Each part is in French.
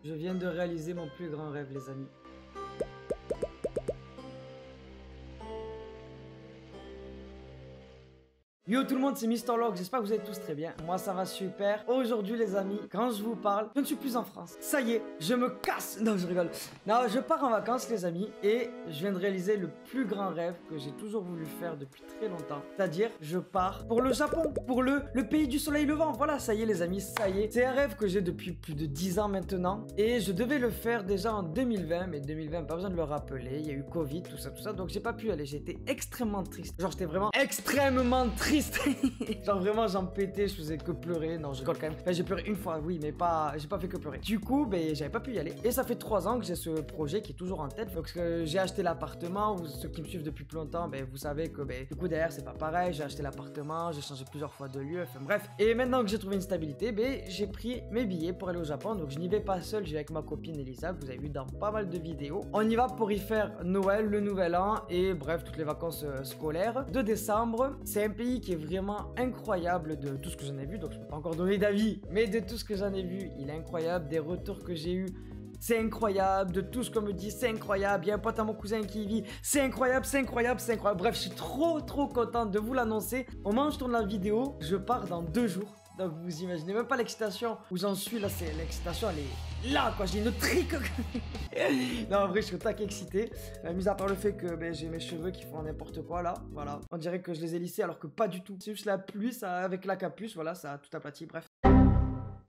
Je viens de réaliser mon plus grand rêve, les amis. Yo tout le monde, c'est Mister Log, j'espère que vous allez tous très bien. Moi ça va super. Aujourd'hui les amis, quand je vous parle, je ne suis plus en France. Ça y est, je me casse. Non, je rigole. Non, je pars en vacances les amis et je viens de réaliser le plus grand rêve que j'ai toujours voulu faire depuis très longtemps. C'est-à-dire, je pars pour le Japon, pour le pays du soleil levant. Voilà, ça y est les amis, ça y est. C'est un rêve que j'ai depuis plus de 10 ans maintenant et je devais le faire déjà en 2020, mais 2020, pas besoin de le rappeler. Il y a eu Covid, tout ça, donc j'ai pas pu aller. J'étais extrêmement triste. Genre j'étais vraiment extrêmement triste. Genre vraiment j'en pétais, je faisais que pleurer. Non, je rigole quand même. Enfin, j'ai pleuré une fois, oui, mais pas, j'ai pas fait que pleurer. Du coup, ben j'avais pas pu y aller. Et ça fait 3 ans que j'ai ce projet qui est toujours en tête. Donc j'ai acheté l'appartement. Ceux qui me suivent depuis plus longtemps, ben vous savez que du coup derrière c'est pas pareil. J'ai acheté l'appartement, j'ai changé plusieurs fois de lieu. Enfin bref. Et maintenant que j'ai trouvé une stabilité, ben j'ai pris mes billets pour aller au Japon. Donc je n'y vais pas seul, j'ai avec ma copine Elisa. Vous avez vu dans pas mal de vidéos. On y va pour y faire Noël, le Nouvel An et bref toutes les vacances scolaires de décembre. C'est un pays qui est vraiment incroyable de tout ce que j'en ai vu, donc je peux pas encore donner d'avis, mais de tout ce que j'en ai vu, il est incroyable. Des retours que j'ai eu, c'est incroyable. De tout ce qu'on me dit, c'est incroyable. Il y a un pote à mon cousin qui y vit, c'est incroyable, c'est incroyable, c'est incroyable. Bref, je suis trop contente de vous l'annoncer. Au moment où je tourne la vidéo, je pars dans 2 jours. Donc vous imaginez même pas l'excitation où j'en suis là, c'est l'excitation, elle est là quoi, j'ai une trique. Non en vrai je suis tac excité, mis à part le fait que j'ai mes cheveux qui font n'importe quoi là, voilà. On dirait que je les ai lissés alors que pas du tout, c'est juste la pluie, ça, avec la capuche, voilà, ça a tout aplati, bref.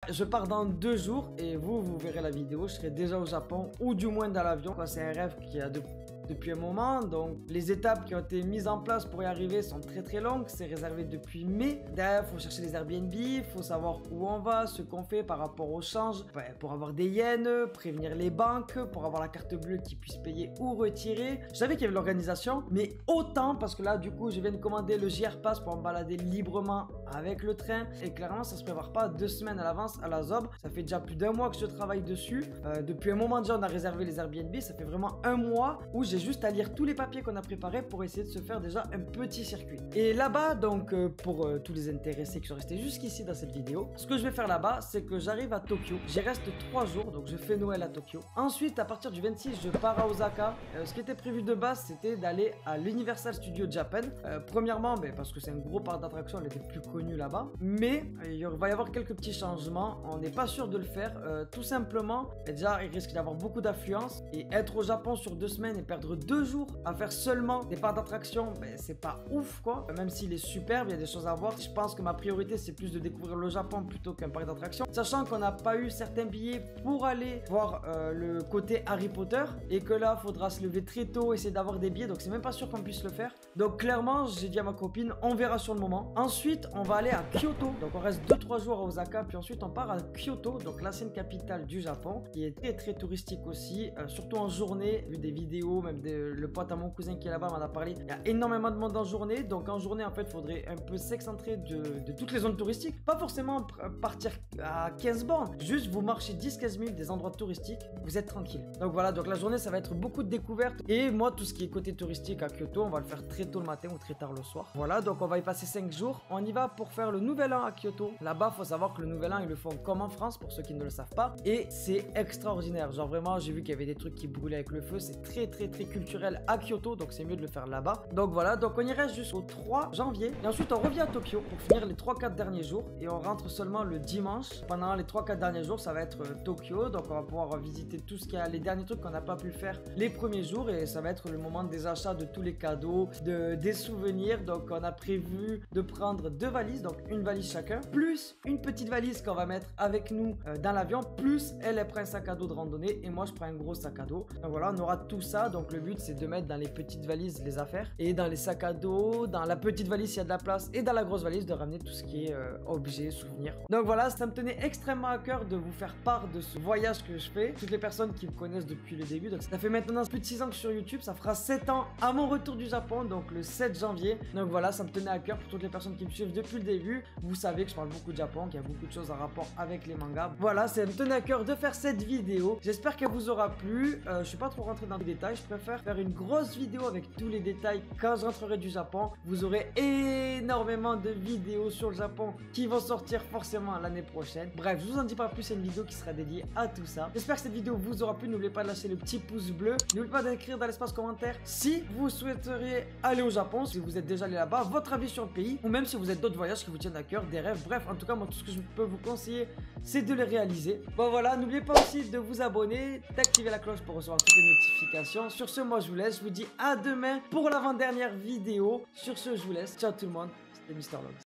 Je pars dans 2 jours et vous verrez la vidéo, je serai déjà au Japon ou du moins dans l'avion. C'est un rêve qui a depuis un moment, donc les étapes qui ont été mises en place pour y arriver sont très longues. C'est réservé depuis mai. Derrière, il faut chercher les Airbnb, il faut savoir où on va, ce qu'on fait par rapport au change, pour avoir des yens, prévenir les banques, pour avoir la carte bleue qui puisse payer ou retirer. Je savais qu'il y avait l'organisation, mais autant parce que là, du coup, je viens de commander le JR Pass pour me balader librement avec le train et clairement, ça se prépare pas 2 semaines à l'avance à la ZOB. Ça fait déjà plus d'1 mois que je travaille dessus. Depuis un moment déjà, on a réservé les Airbnb. Ça fait vraiment 1 mois où j'ai juste à lire tous les papiers qu'on a préparés pour essayer de se faire déjà un petit circuit. Et là-bas, donc pour tous les intéressés qui sont restés jusqu'ici dans cette vidéo, ce que je vais faire là-bas, c'est que j'arrive à Tokyo. J'y reste 3 jours, donc je fais Noël à Tokyo. Ensuite, à partir du 26, je pars à Osaka. Ce qui était prévu de base, c'était d'aller à l'Universal Studio Japan. Premièrement, parce que c'est un gros parc d'attractions, elle était plus connue là-bas. Mais il va y avoir quelques petits changements. On n'est pas sûr de le faire. Tout simplement, déjà, il risque d'avoir beaucoup d'affluence. Et être au Japon sur 2 semaines et perdre 2 jours à faire seulement des parcs d'attractions, c'est pas ouf quoi. Même s'il est superbe, il y a des choses à voir. Je pense que ma priorité c'est plus de découvrir le Japon plutôt qu'un parc d'attractions. Sachant qu'on n'a pas eu certains billets pour aller voir le côté Harry Potter et que là faudra se lever très tôt, essayer d'avoir des billets. Donc c'est même pas sûr qu'on puisse le faire. Donc clairement, j'ai dit à ma copine, on verra sur le moment. Ensuite, on va aller à Kyoto. Donc on reste 2-3 jours à Osaka, puis ensuite on part à Kyoto, donc l'ancienne capitale du Japon, qui est très touristique aussi, surtout en journée, vu des vidéos, même le pote à mon cousin qui est là-bas m'en a parlé. Il y a énormément de monde en journée, donc en journée en fait il faudrait un peu s'excentrer de toutes les zones touristiques, pas forcément partir à 15 bornes, juste vous marchez 10-15 minutes des endroits touristiques, vous êtes tranquille. Donc voilà, donc la journée ça va être beaucoup de découvertes et moi tout ce qui est côté touristique à Kyoto, on va le faire très tôt le matin ou très tard le soir. Voilà, donc on va y passer 5 jours. On y va pour faire le Nouvel An à Kyoto. Là-bas, faut savoir que le Nouvel An ils le font comme en France pour ceux qui ne le savent pas et c'est extraordinaire. Genre vraiment, j'ai vu qu'il y avait des trucs qui brûlaient avec le feu, c'est très culturel à Kyoto, donc c'est mieux de le faire là-bas. Donc voilà, donc on y reste jusqu'au 3 janvier et ensuite on revient à Tokyo pour finir les 3-4 derniers jours et on rentre seulement le dimanche. Pendant les 3-4 derniers jours, ça va être Tokyo, donc on va pouvoir visiter tout ce qu'il y a, les derniers trucs qu'on n'a pas pu faire les premiers jours et ça va être le moment des achats de tous les cadeaux, des souvenirs. Donc on a prévu de prendre 2 valises, donc une valise chacun, plus une petite valise qu'on va mettre avec nous dans l'avion, plus elle prend un sac à dos de randonnée et moi je prends un gros sac à dos. Donc voilà, on aura tout ça, donc le but c'est de mettre dans les petites valises les affaires et dans les sacs à dos, dans la petite valise s'il y a de la place et dans la grosse valise de ramener tout ce qui est objets, souvenirs. Donc voilà, ça me tenait extrêmement à cœur de vous faire part de ce voyage que je fais. Toutes les personnes qui me connaissent depuis le début, donc ça fait maintenant plus de 6 ans que je suis sur YouTube, ça fera 7 ans à mon retour du Japon, donc le 7 janvier. Donc voilà, ça me tenait à cœur pour toutes les personnes qui me suivent depuis le début. Vous savez que je parle beaucoup de Japon, qu'il y a beaucoup de choses en rapport avec les mangas. Voilà, ça me tenait à cœur de faire cette vidéo. J'espère qu'elle vous aura plu. Je suis pas trop rentré dans les détails, je préfère faire une grosse vidéo avec tous les détails quand je rentrerai du Japon. Vous aurez énormément de vidéos sur le Japon qui vont sortir forcément l'année prochaine. Bref, je vous en dis pas plus, c'est une vidéo qui sera dédiée à tout ça. J'espère que cette vidéo vous aura plu. N'oubliez pas de lâcher le petit pouce bleu. N'oubliez pas d'écrire dans l'espace commentaire si vous souhaiteriez aller au Japon, si vous êtes déjà allé là-bas, votre avis sur le pays, ou même si vous êtes d'autres voyages qui vous tiennent à cœur, des rêves. Bref, en tout cas, moi, tout ce que je peux vous conseiller, c'est de les réaliser. Bon, voilà, n'oubliez pas aussi de vous abonner, d'activer la cloche pour recevoir toutes les notifications. Sur ce, moi, je vous laisse. Je vous dis à demain pour l'avant-dernière vidéo. Sur ce, je vous laisse. Ciao tout le monde, c'était Mr. Logs.